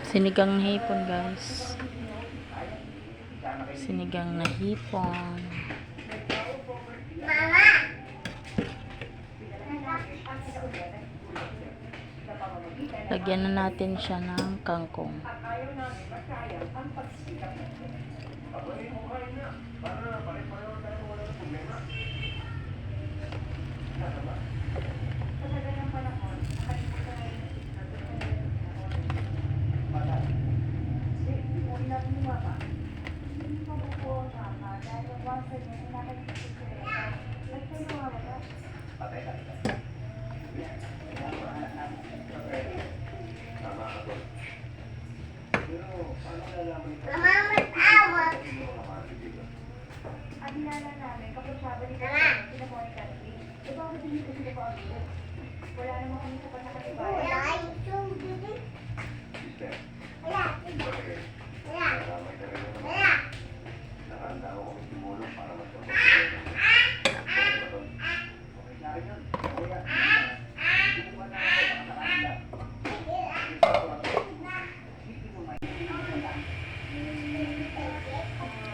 Sinigang na hipon, guys. Sinigang na hipon. Lagyan na natin siya ng kangkong.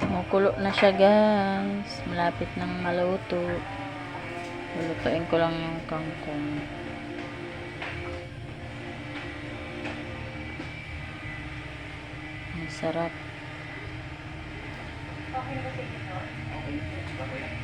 Kumukulo na siya, guys. Malapit nang maluto. Lulutuin ko lang yung kangkong. Ang sarap. Okay na ba sa inyo? Okay.